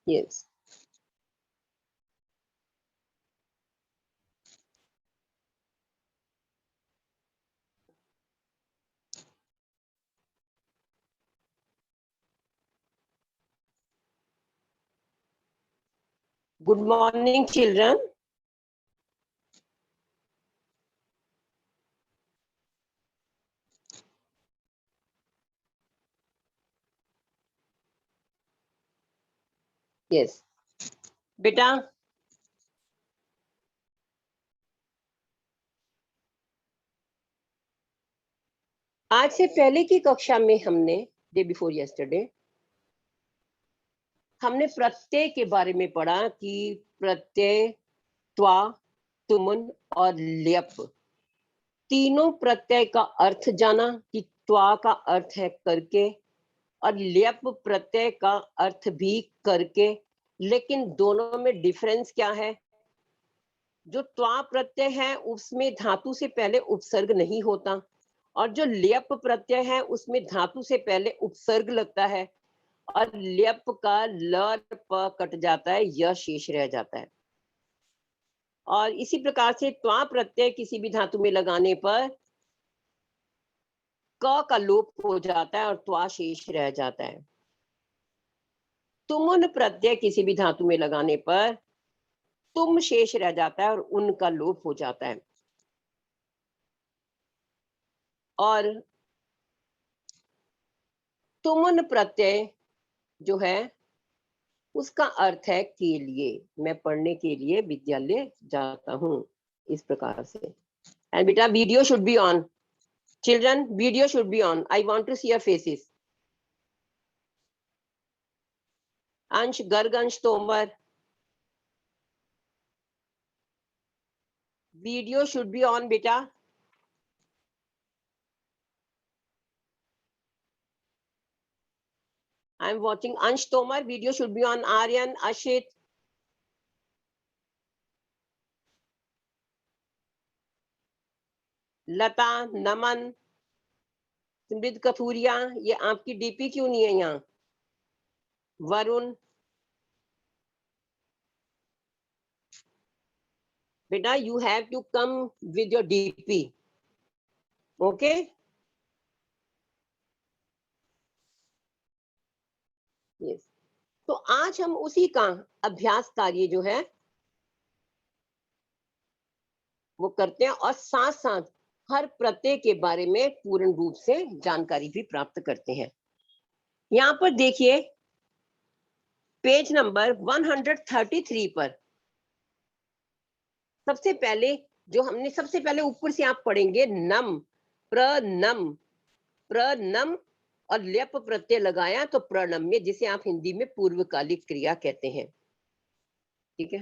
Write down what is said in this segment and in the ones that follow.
Yes. Good morning, children. Yes. बेटा, आज से पहले की कक्षा में हमने डे बिफोर यस्टरडे हमने प्रत्यय के बारे में पढ़ा कि प्रत्यय, त्वा, तुमुन और ल्यप, तीनों प्रत्यय का अर्थ जाना कि त्वा का अर्थ है करके और ल्यप प्रत्यय का अर्थ भी करके, लेकिन दोनों में डिफरेंस क्या है? जो त्वा प्रत्यय है उसमें धातु से पहले उपसर्ग नहीं होता और जो ल्यप प्रत्यय है उसमें धातु से पहले उपसर्ग लगता है और ल्यप का ल प कट जाता है, य शेष रह जाता है। और इसी प्रकार से त्वा प्रत्यय किसी भी धातु में लगाने पर क का लोप हो जाता है और त्वा शेष रह जाता है। तुमुन प्रत्यय किसी भी धातु में लगाने पर तुम शेष रह जाता है और उन का लोप हो जाता है। और तुमुन प्रत्यय जो है उसका अर्थ है के लिए, मैं पढ़ने के लिए विद्यालय जाता हूँ, इस प्रकार से। एंड बेटा video should be on, children video should be on, I want to see your faces. Ansh Garg, Ansh Tomar, video should be on बेटा। I am watching Ansh Tomar, video should be on. Aryan, Ashit, Lata, Naman, Samriddh Kathuria, ये आपकी डीपी क्यों नहीं है यहाँ? वरुण, बेटा you have to come with your DP, okay? Yes. तो आज हम उसी का अभ्यास कार्य जो है वो करते हैं और साथ साथ हर प्रत्यय के बारे में पूर्ण रूप से जानकारी भी प्राप्त करते हैं। यहाँ पर देखिए पेज नंबर 133 पर सबसे पहले जो हमने सबसे पहले ऊपर से आप पढ़ेंगे नम, प्रनम, प्रनम और ल्यप प्रत्यय लगाया तो प्रणम्य, जिसे आप हिंदी में पूर्वकालिक क्रिया कहते हैं, ठीक है?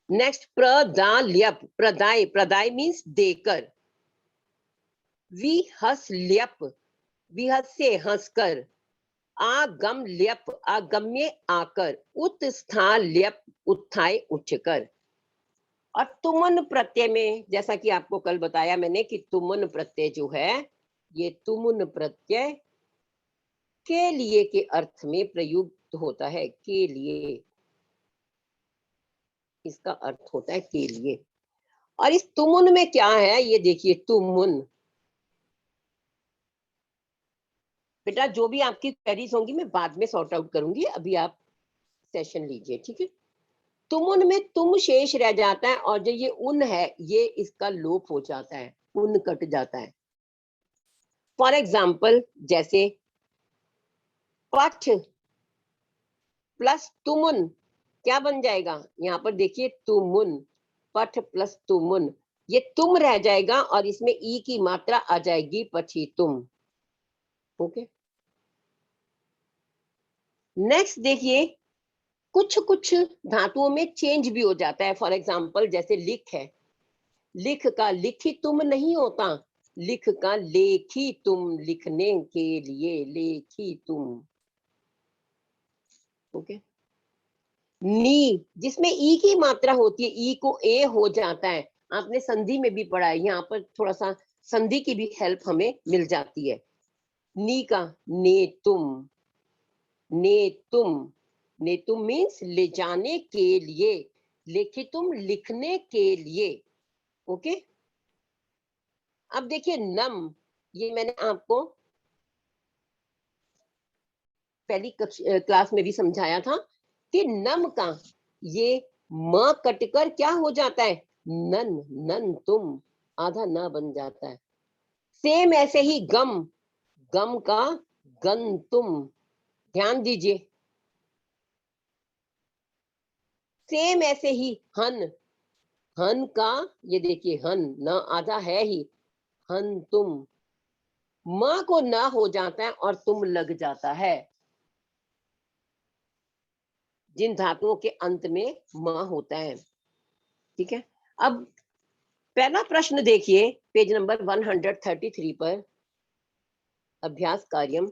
नेक्स्ट प्रदाल्यप, प्रदाय, प्रदाय मीन्स देकर। विहसल्यप, विहस से हंसकर। आगम्यप, आगम्य आकर। उत्स्थाल्यप, उत्थाय उठकर। और तुमन प्रत्यय में जैसा कि आपको कल बताया मैंने कि तुमन प्रत्यय जो है ये तुमुन प्रत्यय के लिए के अर्थ में प्रयुक्त होता है, के लिए, इसका अर्थ होता है के लिए। और इस तुमुन में क्या है ये देखिए, तुमुन बेटा जो भी आपकी क्वेरीज होंगी मैं बाद में सॉर्ट आउट करूंगी, अभी आप सेशन लीजिए, ठीक है? तुमुन में तुम शेष रह जाता है और जो ये उन है ये इसका लोप हो जाता है, उन कट जाता है। फॉर एग्जाम्पल जैसे पठ प्लस तुमुन क्या बन जाएगा? यहाँ पर देखिए तुमुन, पठ प्लस तुमुन, ये तुम रह जाएगा और इसमें ई की मात्रा आ जाएगी पठी तुम, ओके? नेक्स्ट देखिए कुछ कुछ धातुओं में चेंज भी हो जाता है। फॉर एग्जाम्पल जैसे लिख है, लिख का लिखी तुम नहीं होता, लिख का लेखी तुम, लिखने के लिए, लेखी तुम, ओके? नी जिसमें ई की मात्रा होती है, ई को ए हो जाता है, आपने संधि में भी पढ़ा है, यहाँ पर थोड़ा सा संधि की भी हेल्प हमें मिल जाती है। नी का ने तुम, नेतुम, नेतुम मीन्स ले जाने के लिए, लिखितुम लिखने के लिए। ओके, अब देखिए नम, ये मैंने आपको पहली क्लास में भी समझाया था कि नम का ये म कटकर क्या हो जाता है, नन, नन तुम, आधा न बन जाता है। सेम ऐसे ही गम, गम का गन तुम, ध्यान दीजिए। सेम ऐसे ही हन, हन का ये देखिए हन, न आधा है ही, हन तुम, म को न हो जाता है और तुम लग जाता है जिन धातुओं के अंत में म होता है। ठीक है, अब पहला प्रश्न देखिए पेज नंबर 133 पर, अभ्यास कार्यम।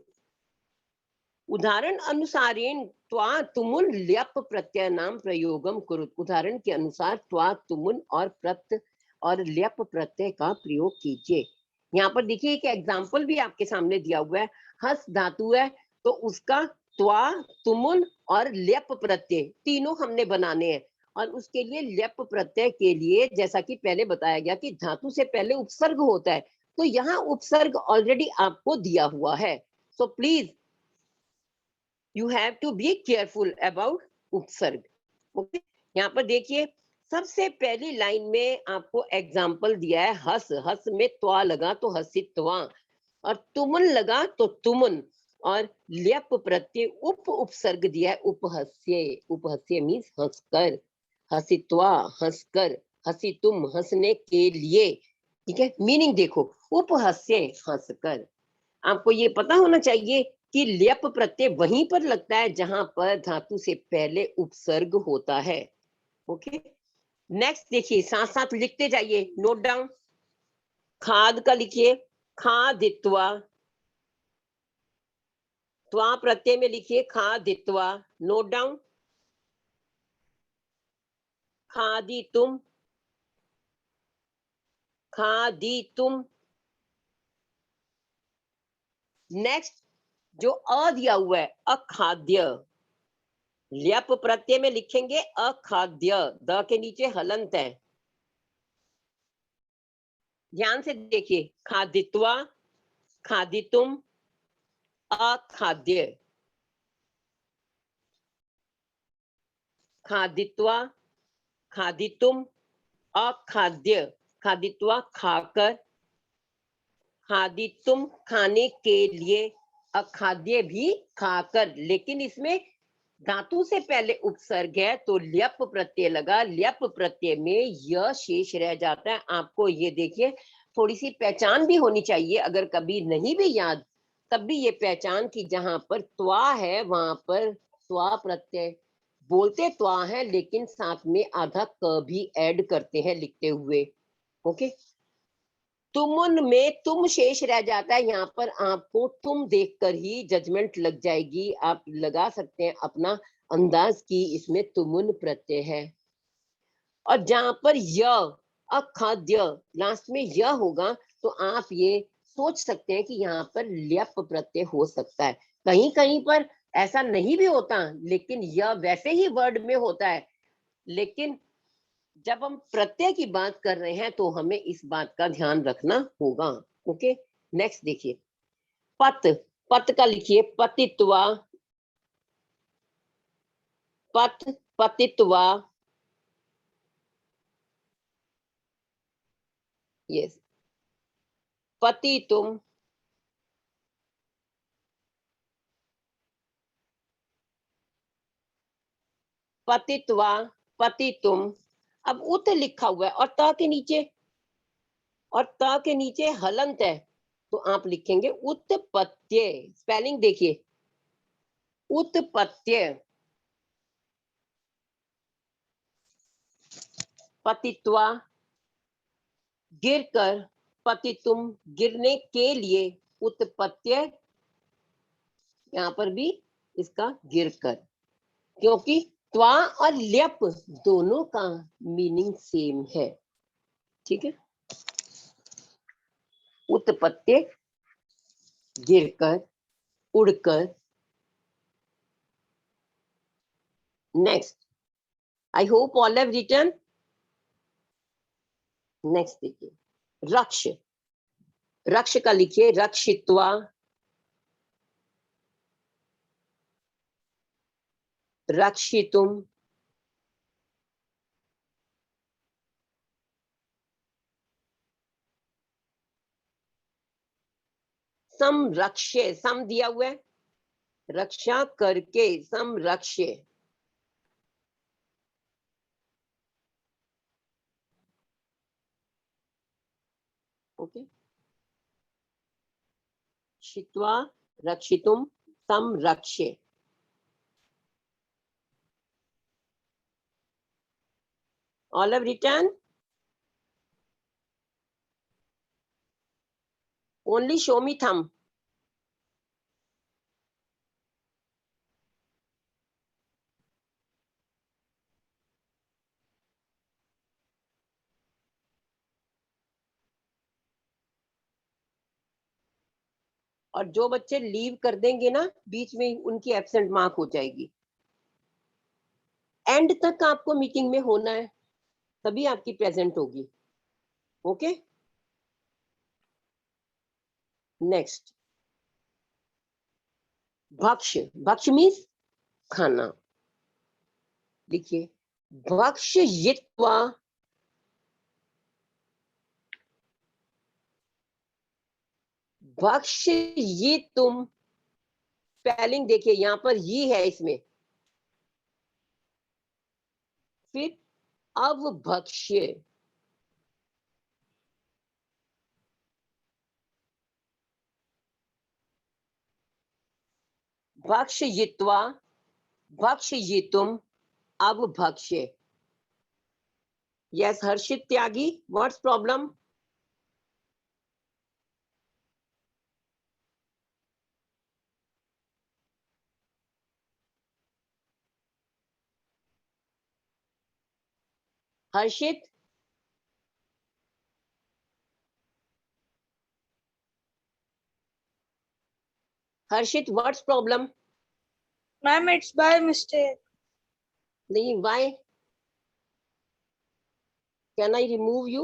उदाहरण अनुसारेण त्वा तुमुन ल्यप प्रत्यय नाम प्रयोगम कुरुत। उदाहरण के अनुसार त्वा तुमुन और प्रत्य और ल्यप प्रत्यय का प्रयोग कीजिए। यहाँ पर देखिए एक एग्जाम्पल भी आपके सामने दिया हुआ है। हस धातु है तो उसका त्वा, तुमुन और ल्यप प्रत्यय तीनों हमने बनाने हैं। और उसके लिए ल्यप प्रत्यय के लिए जैसा कि पहले बताया गया कि धातु से पहले उपसर्ग होता है, तो यहाँ उपसर्ग ऑलरेडी आपको दिया हुआ है। So please you have to be careful about उपसर्ग। ओके, यहाँ पर देखिए सबसे पहली लाइन में आपको एग्जाम्पल दिया है हस, हस में त्वा लगा तो हसित्वा, और तुमन लगा तो तुमन, और ल्यप प्रत्यय उप उपसर्ग दिया है उपहस्य। उपहस्य मीन्स हंसकर, हसित्वा हंसकर, हसी तुम हंसने के लिए। ठीक है, मीनिंग देखो, उपहस्य हंसकर। आपको ये पता होना चाहिए कि ल्यप प्रत्यय वहीं पर लगता है जहां पर धातु से पहले उपसर्ग होता है। ओके, नेक्स्ट देखिए, साथ साथ लिखते जाइए, नोट डाउन। खाद का लिखिए खादित्वा, त्वा प्रत्यय में लिखिए खादित्वा, नोट डाउन। खादितुम, खादितुम। नेक्स्ट जो अ दिया हुआ है अखाद्य, ल्यप प्रत्यय में लिखेंगे अखाद्य, द के नीचे हलंत है। ध्यान से देखिए, खादित्वा, खादितुम, अखाद्य, खादित्वा, खादितुम, अखाद्य, खादित्वा खाकर, खादितुम खाने के लिए, अखाद्य भी खाकर। लेकिन इसमें धातु से पहले उपसर्ग है तो ल्यप प्रत्यय लगा, ल्यप प्रत्यय में य शेष रह जाता है। आपको ये देखिए थोड़ी सी पहचान भी होनी चाहिए, अगर कभी नहीं भी याद तब भी ये पहचान कि जहां पर त्वा है वहां पर त्वा प्रत्यय, बोलते त्वा है लेकिन साथ में आधा क भी ऐड करते हैं लिखते हुए। ओके, तुमुन में तुम शेष रह जाता है, यहाँ पर आपको तुम देखकर ही जजमेंट लग जाएगी, आप लगा सकते हैं अपना अंदाज की इसमें तुमुन प्रत्यय है। और जहां पर य अखाद्य लास्ट में य होगा तो आप ये सोच सकते हैं कि यहाँ पर ल्यप प्रत्यय हो सकता है। कहीं कहीं पर ऐसा नहीं भी होता, लेकिन यह वैसे ही वर्ड में होता है। लेकिन जब हम प्रत्यय की बात कर रहे हैं तो हमें इस बात का ध्यान रखना होगा। ओके, नेक्स्ट देखिए, पत, पत का लिखिए पतित्वा, पत, पतित्वा, यस, पति तुम, पतित्वा, पति तुम। अब उत लिखा हुआ है और त के नीचे, और त के नीचे हलंत है तो आप लिखेंगे उत्पत्त्य। स्पेलिंग देखिए, उत्पत्त्य, पतित्वा, गिरकर, पति तुम गिरने के लिए, उत्पत्त्य, यहाँ पर भी इसका गिरकर, क्योंकि त्वा और ल्यप दोनों का मीनिंग सेम है। ठीक है, उत्पत्ति गिरकर, उड़कर, next, I hope all have written. Next देखिए, रक्ष, रक्ष का लिखिए रक्षित्वा, रक्षितुम, संरक्ष्य, सम दिया हुआ है, रक्षा करके संरक्ष्य। ओके, शित्वा, रक्षितुम, संरक्ष्य। All have written? Only show me thumb. और जो बच्चे लीव कर देंगे ना बीच में, उनकी एब्सेंट मार्क हो जाएगी। एंड तक आपको मीटिंग में होना है, तभी आपकी प्रेजेंट होगी। ओके, नेक्स्ट, भक्ष, भक्ष मीन्स खाना। लिखिए भक्षयित्वा, भक्षयितुम, स्पेलिंग देखिए यहां पर ये है इसमें, फिर अवभक्ष्य, भक्षयित्वा, भक्षयितुम, अवभक्ष्य। Yes Harshit Tyagi, what's problem? Harshit, Harshit what's problem? Ma'am, it's by mistake. नहीं, why? Can I remove you?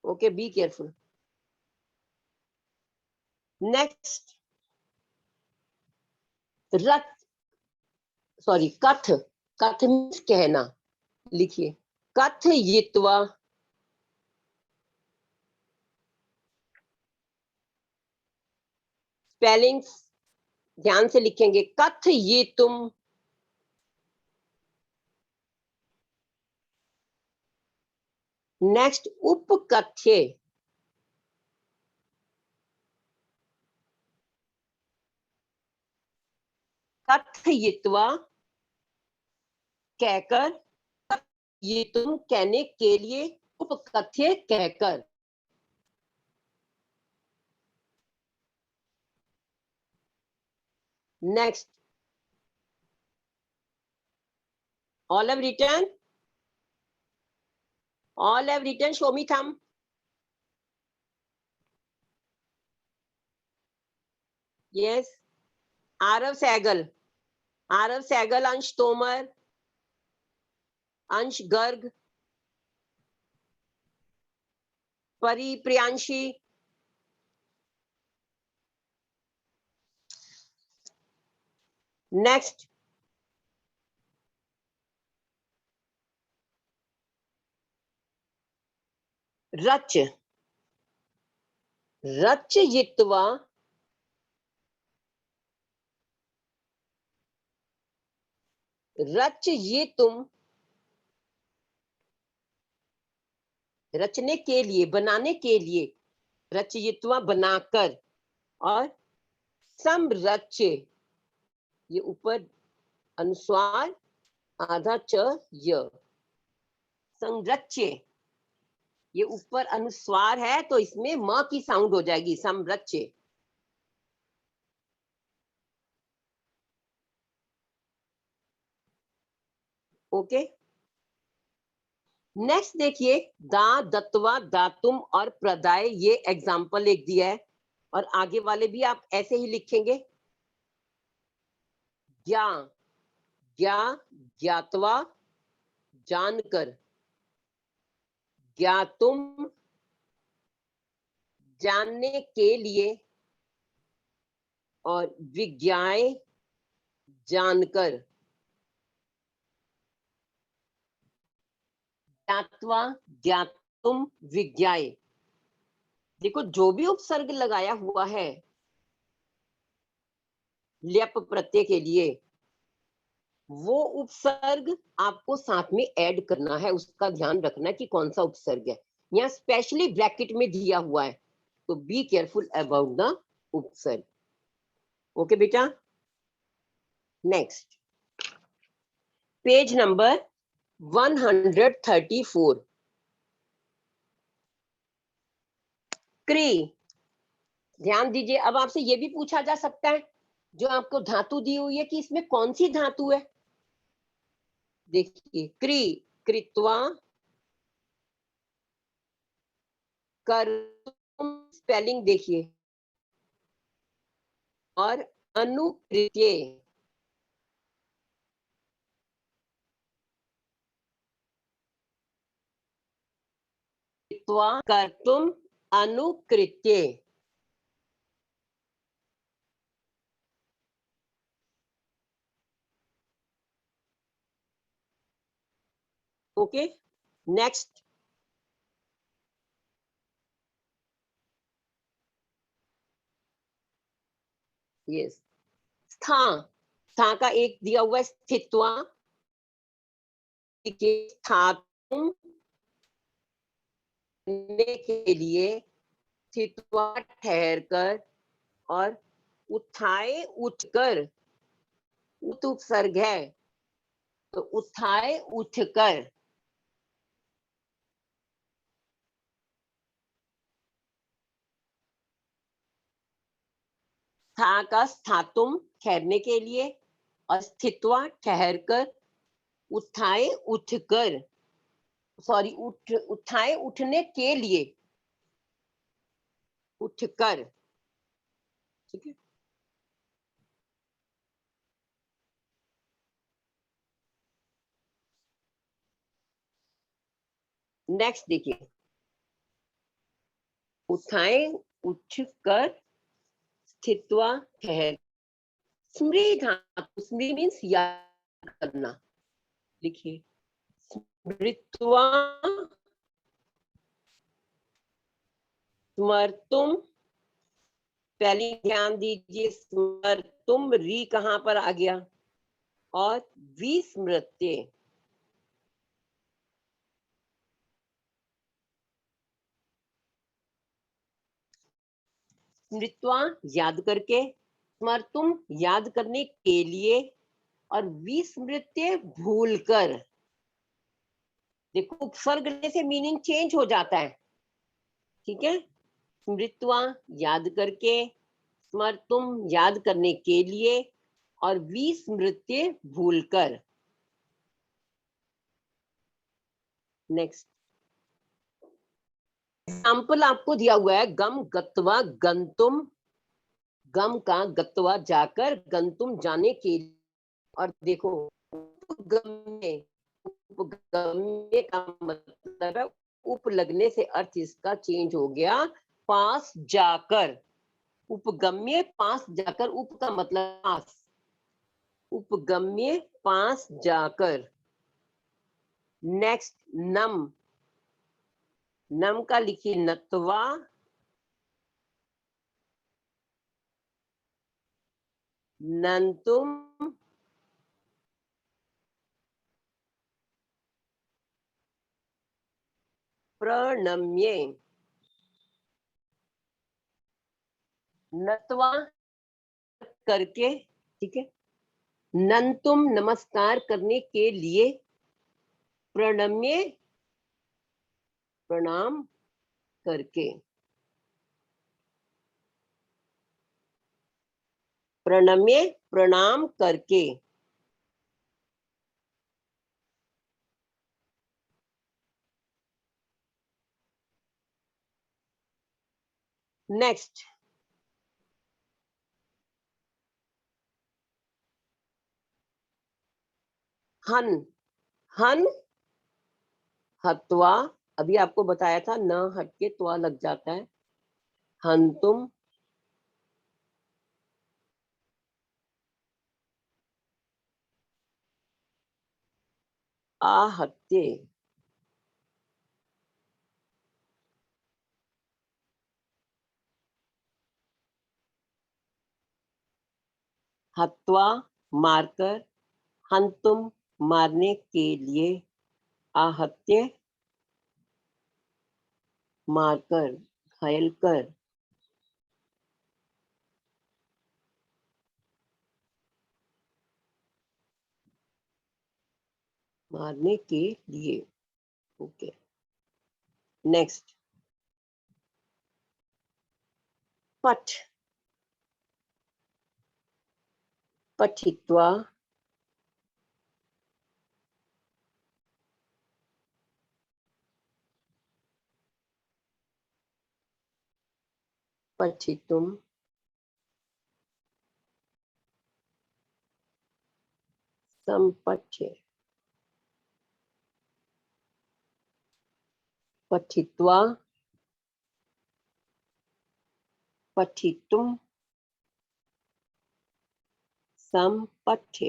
Okay, be careful. Next, रथ, सॉरी कथ, कथ मीन्स कहना। लिखिए कथयित्वा, स्पेलिंग्स ध्यान से लिखेंगे, कथयितुम, नेक्स्ट उपकथ्य, कथयित्वा कहकर, ये तुम कहने के लिए, उपकथ्य कहकर। Next, all have written? All have written, show me thumb. Yes, Aarav Sehgal, Aarav Sehgal, Ansh Tomar, अंश गर्ग, परी प्रियांशी, नेक्स्ट, रच, रचयित्वा, रचयितुम, रचने के लिए, बनाने के लिए, रचयित्वा बनाकर, और समरच्य, ये ऊपर अनुस्वार, आधा च य, संरच्य, ये ऊपर अनुस्वार है तो इसमें म की साउंड हो जाएगी, समरच्य। ओके, नेक्स्ट देखिए, दा, दत्वा, दातुम और प्रदाय, ये एग्जाम्पल एक दिया है, और आगे वाले भी आप ऐसे ही लिखेंगे। ज्ञा, ज्ञा, ज्ञात्वा, जानकर, ज्ञातुम, जानने के लिए, और विज्ञाय, जानकर, ज्ञात्वा, ज्ञातुम, विज्ञाय। देखो जो भी उपसर्ग लगाया हुआ है ल्यप प्रत्यय के लिए, वो उपसर्ग आपको साथ में ऐड करना है, उसका ध्यान रखना है कि कौन सा उपसर्ग है। यहाँ स्पेशली ब्रैकेट में दिया हुआ है, तो बी केयरफुल अबाउट द उपसर्ग। ओके बेटा, नेक्स्ट पेज नंबर 134। क्री, ध्यान दीजिए, अब आपसे ये भी पूछा जा सकता है जो आपको धातु दी हुई है कि इसमें कौन सी धातु है। देखिए क्री, कृत्वा, कर, स्पेलिंग देखिए, और अनुकृत्य, कृत्वा, कर्तुम, अनुकृत्य। ओके, नेक्स्ट यस, स्था, स्था का एक दिया हुआ है स्थित्वा, स्थातुम के लिए, स्थित्वा ठहर कर, और उत्थाए उठकर, उत उपसर्ग है, तो उत्थाए उठकर। स्था का स्थातुम ठहरने के लिए, और स्थित्वा ठहर कर, उत्थाए उठकर, सॉरी उत्थाए उठने के लिए, उठकर। ठीक है, नेक्स्ट देखिए, उत्थाए उठकर, स्थित्वा ठहर, स्मृ धातु, स्मृ मीन्स याद करना। लिखिए स्मृत्वा, स्मर्तुम, पहले ध्यान दीजिए, स्मर्तुम री कहां पर आ गया, और विस्मृत्य, स्मृत्वा याद करके, स्मर्तुम याद करने के लिए, और विस्मृत्य भूल कर। देखो उपसर्ग से मीनिंग चेंज हो जाता है, ठीक है। स्मृत्वा याद करके, स्मर्तुम याद करने के लिए, और विस्मृत्य भूल कर। नेक्स्ट एग्जाम्पल आपको दिया हुआ है, गम गत्वा गंतुम, गम का गत्वा जाकर, गंतुम जाने के लिए। और देखो उपगम्य, उपगम्य का मतलब है उप लगने से अर्थ इसका चेंज हो गया, पास जाकर। उपगम्य पास जाकर, उप का मतलब पास, उपगम्य पास जाकर। नेक्स्ट नम, नम का लिखिए नत्वा, नंतुम, प्रणम्य, नत्वा करके, ठीक है। नंतुम नमस्कार करने के लिए, प्रणम्य प्रणाम करके, प्रणम्य प्रणाम करके। नेक्स्ट हन, हन हत्वा, अभी आपको बताया था न हट के त्वा लग जाता है। हंतुम, आहत्ये, हत्वा मारकर, हंतुम मारने के लिए, आहत्य मारकर, घायल कर, मारने के लिए। ओके, नेक्स्ट, पठ, पठित्वा, पठितुम, संपठ्य, पठित्वा, पठितुम, संपठ्य।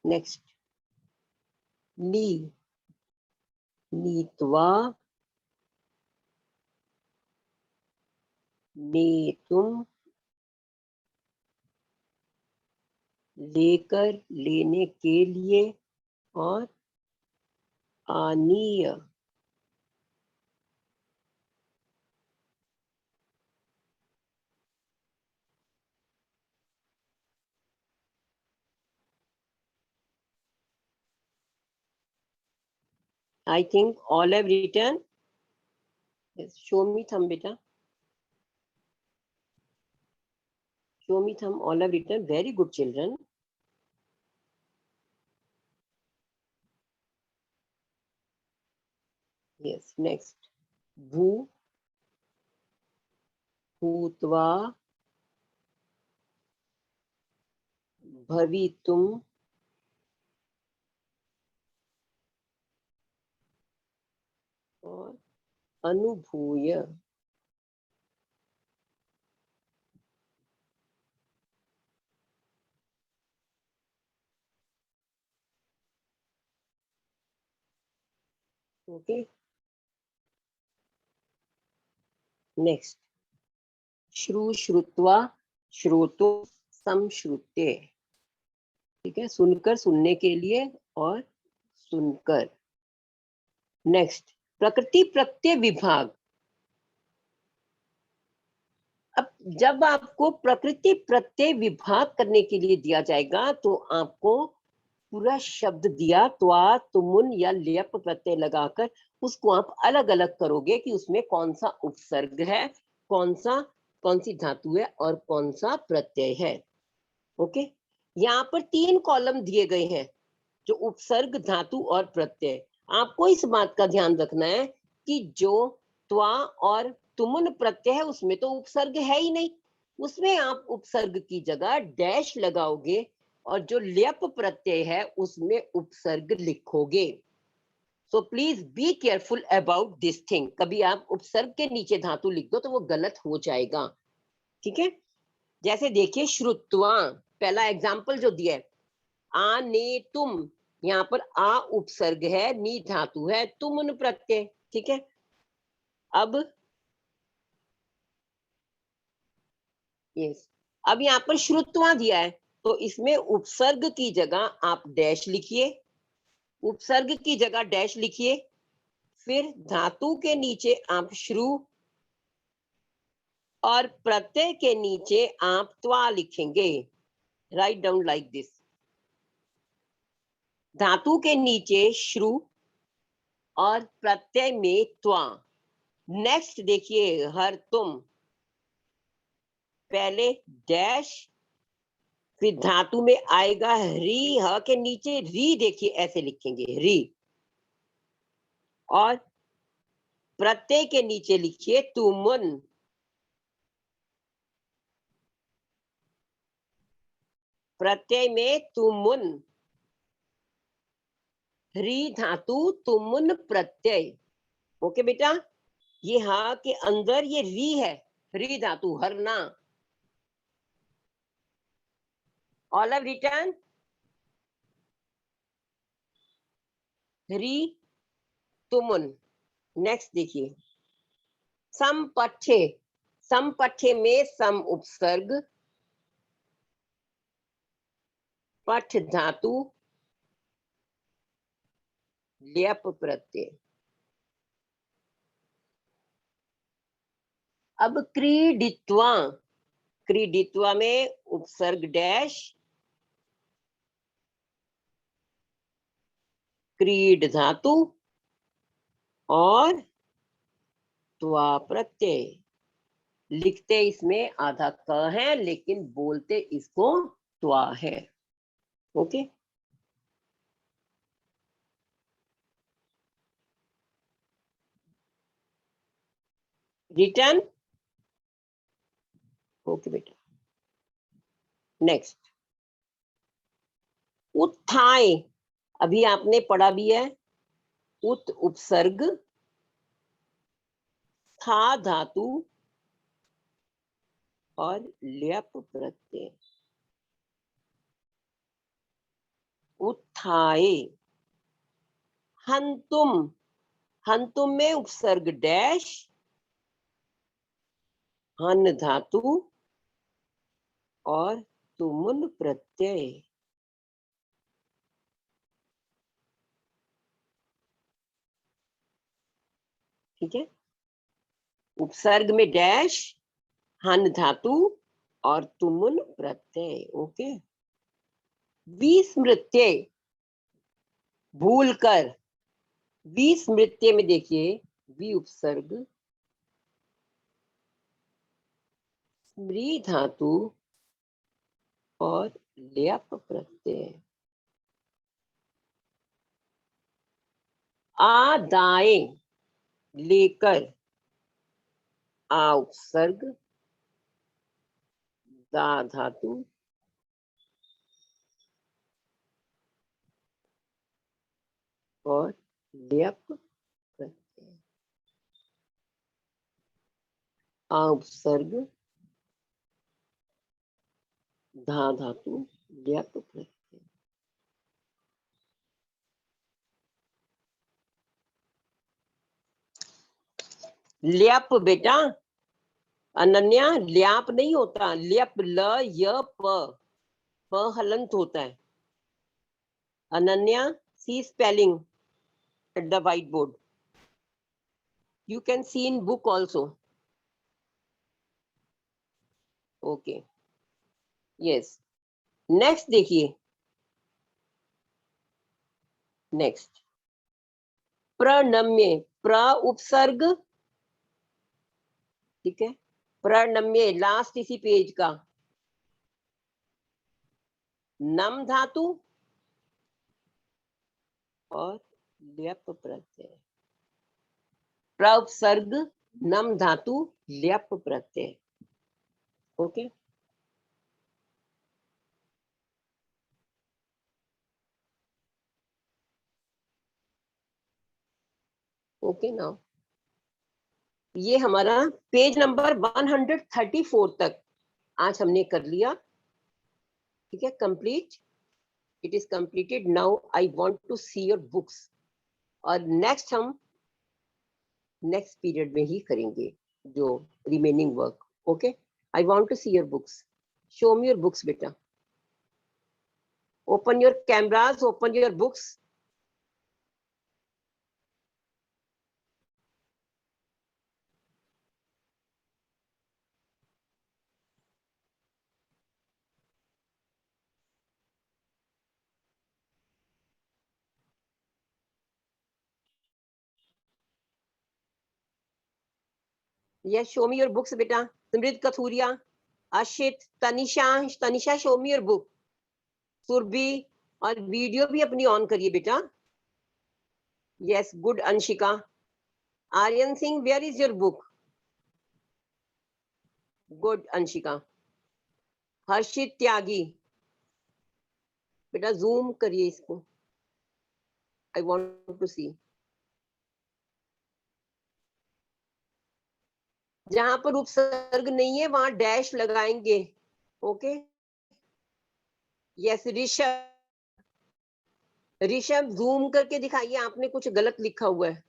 नेक्स्ट, नी, नीत्वा, नेतुम, लेकर, लेने के लिए, और आनीय, I think all have written. Yes, show me thumb, beta. Show me thumb. All have written. Very good, children. Yes, next. Bhu, भूत्वा, भवितुम, और अनुभूय। ओके, नेक्स्ट, श्रु, श्रुत्वा, श्रोतु, समश्रुत्य। ठीक है, सुनकर, सुनने के लिए, और सुनकर। नेक्स्ट, प्रकृति प्रत्यय विभाग। अब जब आपको प्रकृति प्रत्यय विभाग करने के लिए दिया जाएगा तो आपको पूरा शब्द दिया त्वा, तुमुन या ल्यप प्रत्यय लगाकर उसको आप अलग अलग करोगे कि उसमें कौन सा उपसर्ग है, कौन सी धातु है, और कौन सा प्रत्यय है। ओके, यहाँ पर 3 कॉलम दिए गए हैं, जो उपसर्ग, धातु और प्रत्यय। आपको इस बात का ध्यान रखना है कि जो त्वा और तुमुन प्रत्यय है उसमें तो उपसर्ग है ही नहीं, उसमें आप उपसर्ग की जगह डैश लगाओगे, और जो ल्यप प्रत्यय है उसमें उपसर्ग लिखोगे। So please be careful about this thing. कभी आप उपसर्ग के नीचे धातु लिख दो तो वो गलत हो जाएगा। ठीक है, जैसे देखिए श्रुत्वा, पहला एग्जाम्पल जो दिया है, आने तुम, यहाँ पर आ उपसर्ग है, नी धातु है, तुमुन प्रत्यय। ठीक है, अब यस, अब यहाँ पर श्रुत्वा दिया है तो इसमें उपसर्ग की जगह आप डैश लिखिए, उपसर्ग की जगह डैश लिखिए, फिर धातु के नीचे आप श्रु, और प्रत्यय के नीचे आप त्वा लिखेंगे। राइट डाउन लाइक दिस, धातु के नीचे श्रु और प्रत्यय में त्वा। नेक्स्ट देखिए, हर तुम, पहले डैश, फिर धातु में आएगा री, ह के नीचे री, देखिए ऐसे लिखेंगे री, और प्रत्यय के नीचे लिखिए तुमुन। प्रत्यय में तुमुन, ह्री धातु तुमुन प्रत्यय। ओके बेटा, ये हा के अंदर ये री है, री धातु हरना। ऑल हैव रिटर्न ह्री तुमुन। नेक्स्ट देखिए, समपठ्य, समपठ्य में सम उपसर्ग, पठ धातु, ल्यप प्रत्यय। अब क्रीडित्वा, क्रीडित्वा में उपसर्ग डैश, क्रीड धातु और त्वा प्रत्यय। लिखते इसमें आधा क है, लेकिन बोलते इसको त्वा है। Okay, return. ओके बेटा, नेक्स्ट उत्थाय, अभी आपने पढ़ा भी है। उत उपसर्ग, था धातु और ल्यप प्रत्यय। उत्थाय। हंतुम, हंतुम में उपसर्ग डैश, हन धातु और तुमुन प्रत्यय। ठीक है, उपसर्ग में डैश, हन धातु और तुमुन प्रत्यय। ओके, विस्मृत्य, भूलकर। विस्मृत्य में देखिए, वि उपसर्ग, स्मृ धातु और ल्यप प्रत्यय। आदाय, लेकर, आ उपसर्ग, दा धातु और ल्यप प्रत्यय। आ उपसर्ग, धा धातु, ल्यप प्रत्यय। ल्यप बेटा, अनन्या ल्याप नहीं होता, ल्यप ल य प हलंत होता है। अनन्या, सी spelling at the whiteboard. You can see in book also. Okay. Yes. Next देखिए, next प्रणम्य, प्र उपसर्ग, ठीक है, प्रणम्य लास्ट इसी पेज का, नम धातु और ल्यप प्रत्यय। प्र उपसर्ग, नम धातु, ल्यप प्रत्यय। ओके, ओके नाउ ये हमारा पेज नंबर 134 तक आज हमने कर लिया। ठीक है, complete, it is completed. Now I want to see your books, और नेक्स्ट हम नेक्स्ट पीरियड में ही करेंगे जो remaining work. Okay, I want to see your books, show me your books बेटा, open your cameras, open your books. Yes, show me your books बेटा। Samriddh Kathuria, Ashit, Tanisha, Tanisha show me your book. Surbhi, और video भी अपनी on करिए बेटा। Yes, good Anshika. Aryan Singh, where is your book? Good Anshika. Harshit Tyagi, बेटा zoom करिए इसको, आई वांट टू सी। जहां पर उपसर्ग नहीं है वहां डैश लगाएंगे। Okay, yes Rishabh, Rishabh zoom करके दिखाइए, आपने कुछ गलत लिखा हुआ है।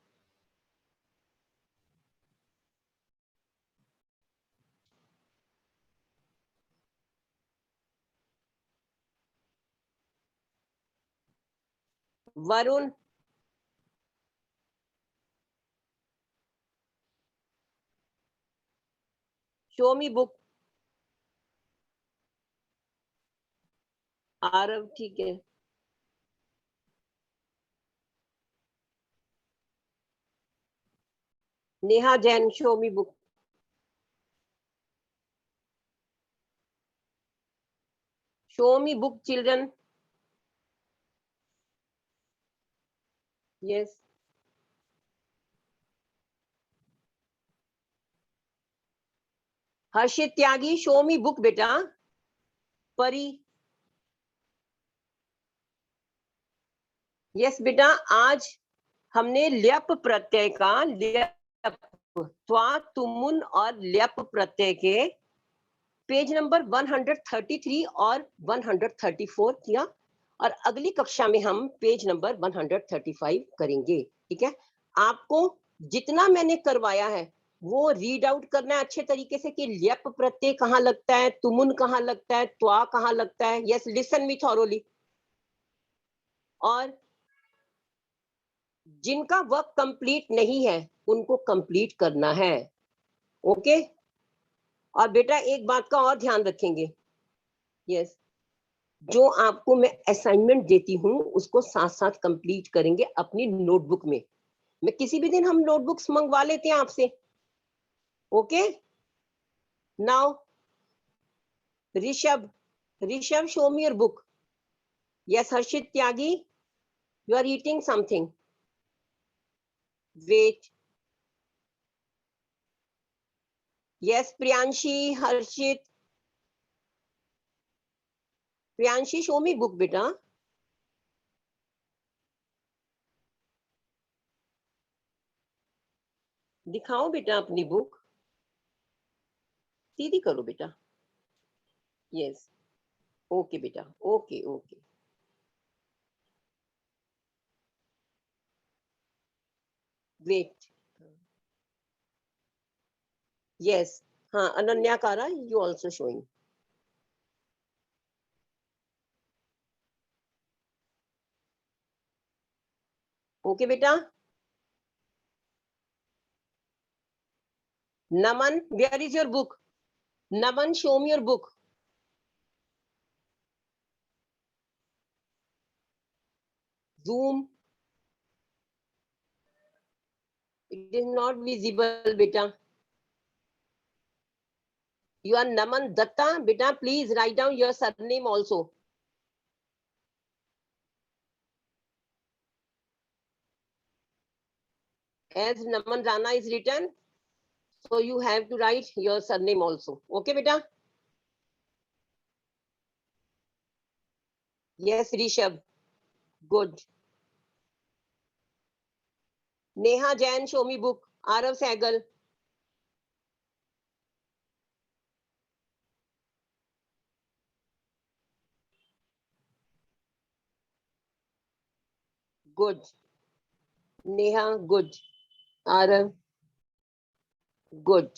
Varun, show me book. Aarav ठीक है। Neha Jain, show me book. Show me book children. Yes, Harshit Tyagi, show me book बेटा। परी, यस बेटा, आज हमने ल्यप प्रत्यय का, ल्यप त्वा तुमुन और ल्यप प्रत्यय के पेज नंबर 133 और 134 किया, और अगली कक्षा में हम पेज नंबर 135 करेंगे। ठीक है, आपको जितना मैंने करवाया है वो रीड आउट करना है अच्छे तरीके से कि ल्यप प्रत्यय कहाँ लगता है, तुमुन कहाँ लगता है, त्वा कहाँ लगता है। Yes, listen me thoroughly. और जिनका वर्क कंप्लीट नहीं है उनको कंप्लीट करना है। ओके, और बेटा एक बात का और ध्यान रखेंगे। यस, जो आपको मैं असाइनमेंट देती हूँ उसको साथ साथ कंप्लीट करेंगे अपनी नोटबुक में। मैं किसी भी दिन हम नोटबुक्स मंगवा लेते हैं आपसे। Okay, now Rishabh, Rishabh show me your book. Yes, Harshit Tyagi, you are eating something, wait. Yes, Priyanshi, Harshit, Priyanshi show me book बेटा। दिखाओ बेटा अपनी बुक, सीधी करो बेटा। यस, ओके बेटा, ओके ओके। वेट, यस, हाँ Ananya Kara, you also showing. Okay बेटा। Naman, where is your book? Naman, show me your book. Zoom, it is not visible beta. You are Naman Datta, beta, please write down your surname also. As Naman Rana is written, so you have to write your surname also. Okay beta? Yes, Rishabh, good. Neha Jain, show me book. Arav Sehgal. Good. Neha, good. Arav, good.